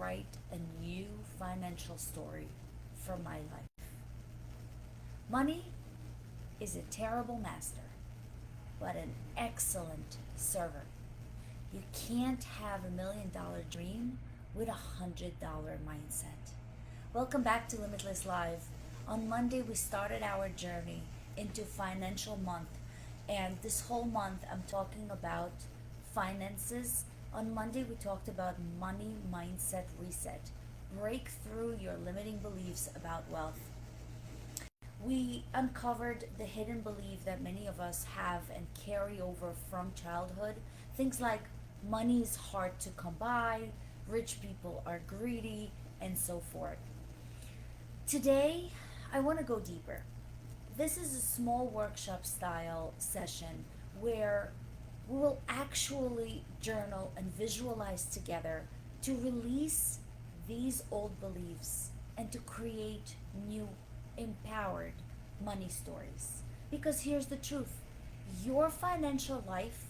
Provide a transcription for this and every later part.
write a new financial story for my life. Money is a terrible master, but an excellent server. You can't have $1 million dream with $100 mindset. Welcome back to Limitless Live. On Monday, we started our journey into financial month, and this whole month, I'm talking about finances. On Monday, we talked about money mindset reset. Break through your limiting beliefs about wealth. We uncovered the hidden belief that many of us have and carry over from childhood. Things like money is hard to come by, rich people are greedy, and so forth. Today, I want to go deeper. This is a small workshop style session where we will actually journal and visualize together to release these old beliefs and to create new empowered money stories. Because here's the truth, your financial life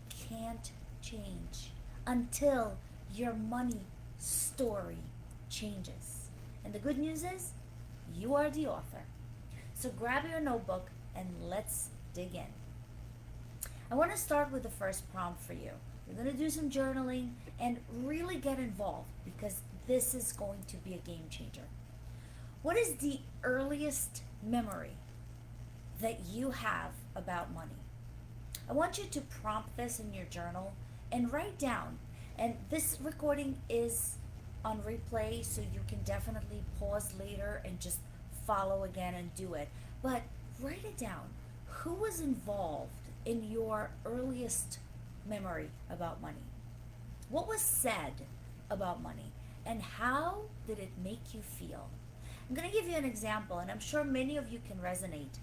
can't change until your money story changes. And the good news is, you are the author. So grab your notebook and let's dig in. I want to start with the first prompt for you. You're going to do some journaling and really get involved because this is going to be a game changer. What is the earliest memory that you have about money? I want you to prompt this in your journal and write down. And this recording is on replay, so you can definitely pause later and just follow again and do it. But write it down. Who was involved in your earliest memory about money? What was said about money? And how did it make you feel? I'm going to give you an example, and I'm sure many of you can resonate.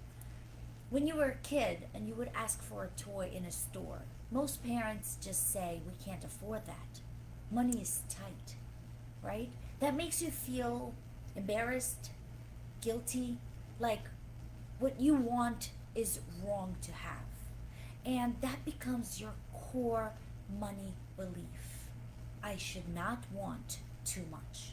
When you were a kid and you would ask for a toy in a store, most parents just say, we can't afford that. Money is tight, right? That makes you feel embarrassed, guilty, like what you want is wrong to have. And that becomes your core money belief. I should not want too much.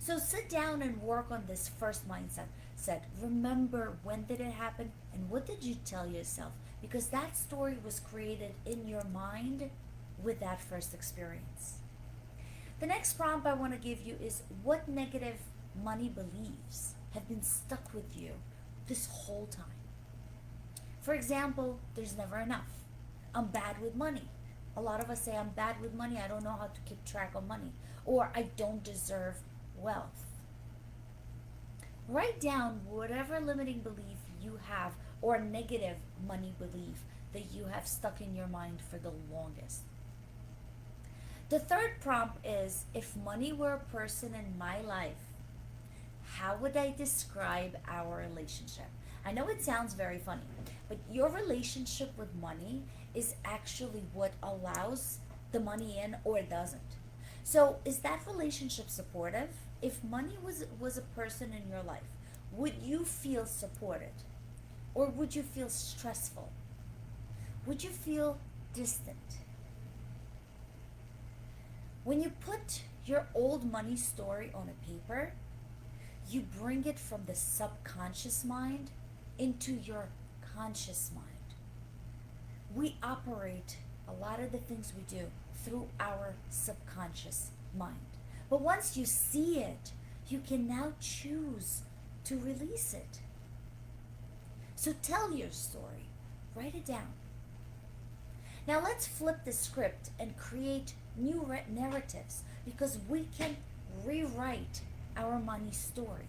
So sit down and work on this first mindset. Remember, when did it happen and what did you tell yourself? Because that story was created in your mind with that first experience. The next prompt I want to give you is, what negative money beliefs have been stuck with you this whole time? For example, there's never enough. I'm bad with money. A lot of us say, I'm bad with money. I don't know how to keep track of money. Or I don't deserve wealth. Write down whatever limiting belief you have or negative money belief that you have stuck in your mind for the longest. The third prompt is, if money were a person in my life, how would I describe our relationship? I know it sounds very funny, but your relationship with money is actually what allows the money in or doesn't. So is that relationship supportive? If money was a person in your life, would you feel supported? Or would you feel stressful? Would you feel distant? When you put your old money story on a paper, you bring it from the subconscious mind into your conscious mind. We operate a lot of the things we do through our subconscious mind. But once you see it, you can now choose to release it. So tell your story. Write it down. Now let's flip the script and create new narratives, because we can rewrite our money story.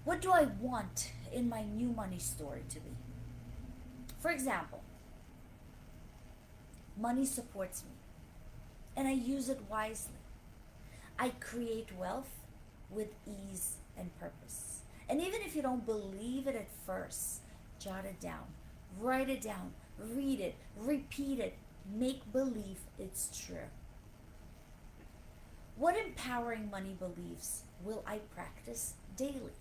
What do I want in my new money story to be? For example, money supports me and I use it wisely. I create wealth with ease and purpose. And even if you don't believe it at first, jot it down, write it down, read it, repeat it, make believe it's true. What empowering money beliefs will I practice daily?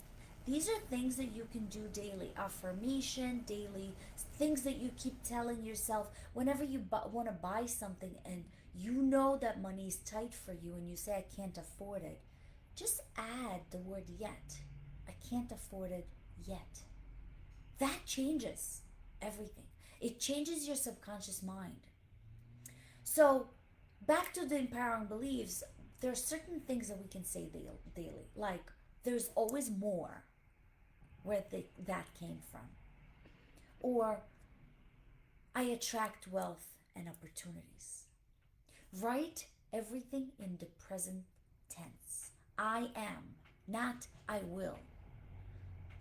These are things that you can do daily. Affirmation, daily, things that you keep telling yourself whenever you want to buy something and you know that money is tight for you and you say, I can't afford it, just add the word yet. I can't afford it yet. That changes everything. It changes your subconscious mind. So, back to the empowering beliefs, there are certain things that we can say daily, like there's always more, where that came from. Or, I attract wealth and opportunities. Write everything in the present tense. I am, not I will.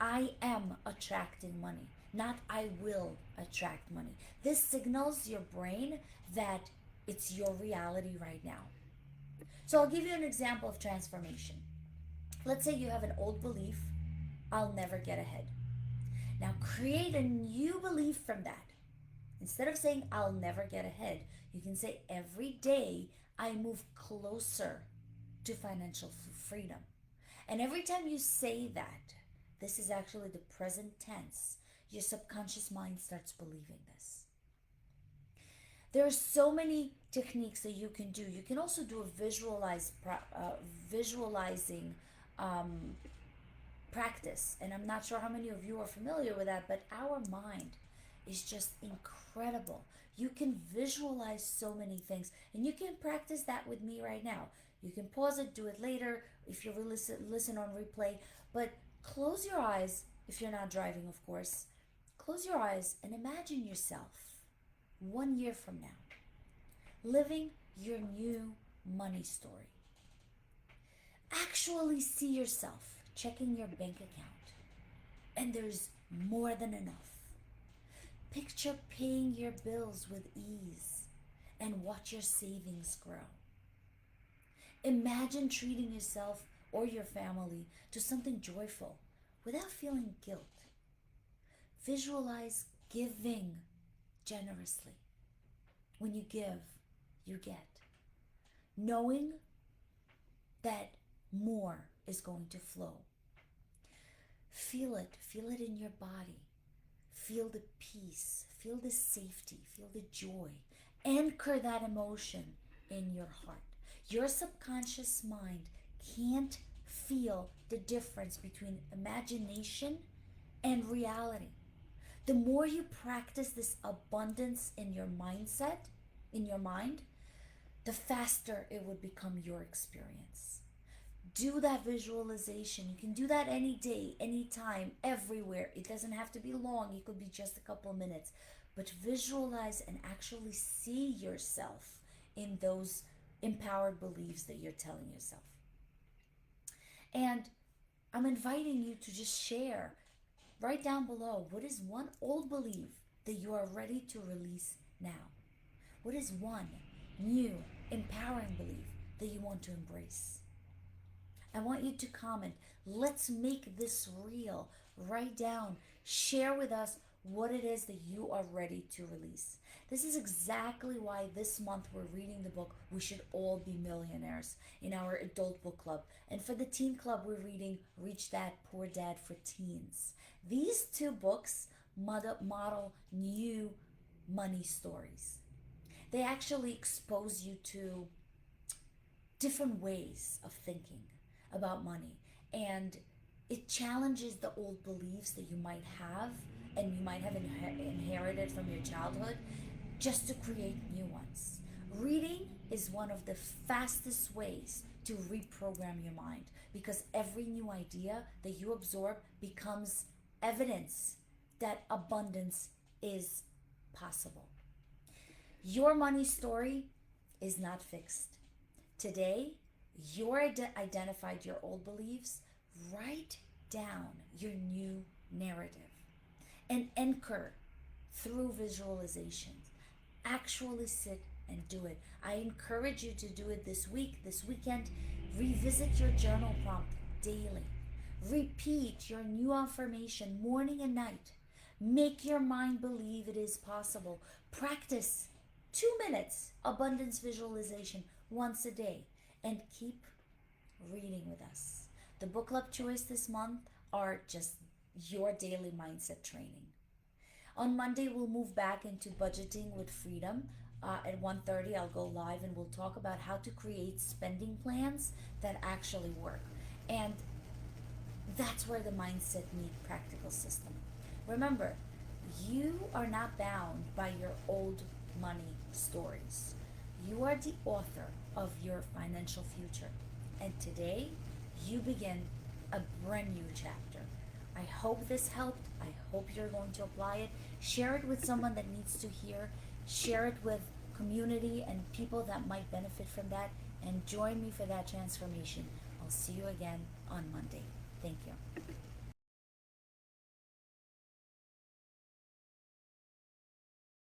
I am attracting money, not I will attract money. This signals your brain that it's your reality right now. So I'll give you an example of transformation. Let's say you have an old belief, I'll never get ahead. Now create a new belief from that. Instead of saying I'll never get ahead, you can say every day I move closer to financial freedom. And every time you say that, this is actually the present tense, your subconscious mind starts believing this. There are so many techniques that you can do. You can also do a visualizing practice. And I'm not sure how many of you are familiar with that, but our mind is just incredible. You can visualize so many things, and you can practice that with me right now. You can pause it, do it later if you listen on replay, but close your eyes if you're not driving, of course. Close your eyes and imagine yourself 1 year from now living your new money story. Actually see yourself checking your bank account, and there's more than enough. Picture paying your bills with ease and watch your savings grow. Imagine treating yourself or your family to something joyful without feeling guilt. Visualize giving generously. When you give, you get. Knowing that more is going to flow. Feel it in your body. Feel the peace, feel the safety, feel the joy. Anchor that emotion in your heart. Your subconscious mind can't feel the difference between imagination and reality. The more you practice this abundance in your mindset, in your mind, the faster it would become your experience. Do that visualization. You can do that any day, anytime, everywhere. It doesn't have to be long. It could be just a couple of minutes. But visualize and actually see yourself in those empowered beliefs that you're telling yourself. And I'm inviting you to just share right down below, what is one old belief that you are ready to release now? What is one new empowering belief that you want to embrace? I want you to comment. Let's make this real. Write down, share with us what it is that you are ready to release. This is exactly why this month we're reading the book We Should All Be Millionaires in our adult book club. And for the teen club, we're reading Rich Dad, Poor Dad for Teens. These two books model new money stories. They actually expose you to different ways of thinking about money, and it challenges the old beliefs that you might have and you might have inherited from your childhood, just to create new ones. Reading is one of the fastest ways to reprogram your mind, because every new idea that you absorb becomes evidence that abundance is possible. Your money story is not fixed. Today, you're identified your old beliefs. Write down your new narrative and anchor through visualizations. Actually sit and do it. I encourage you to do it this week, this weekend. Revisit your journal prompt daily. Repeat your new affirmation morning and night. Make your mind believe it is possible. Practice 2 minutes abundance visualization once a day, and keep reading with us. The book club choice this month are just your daily mindset training. On Monday, we'll move back into budgeting with freedom, At 1:30, I'll go live and we'll talk about how to create spending plans that actually work. And that's where the mindset meet practical system. Remember, you are not bound by your old money stories. You are the author of your financial future. And today, you begin a brand new chapter. I hope this helped. I hope you're going to apply it. Share it with someone that needs to hear. Share it with community and people that might benefit from that. And join me for that transformation. I'll see you again on Monday. Thank you.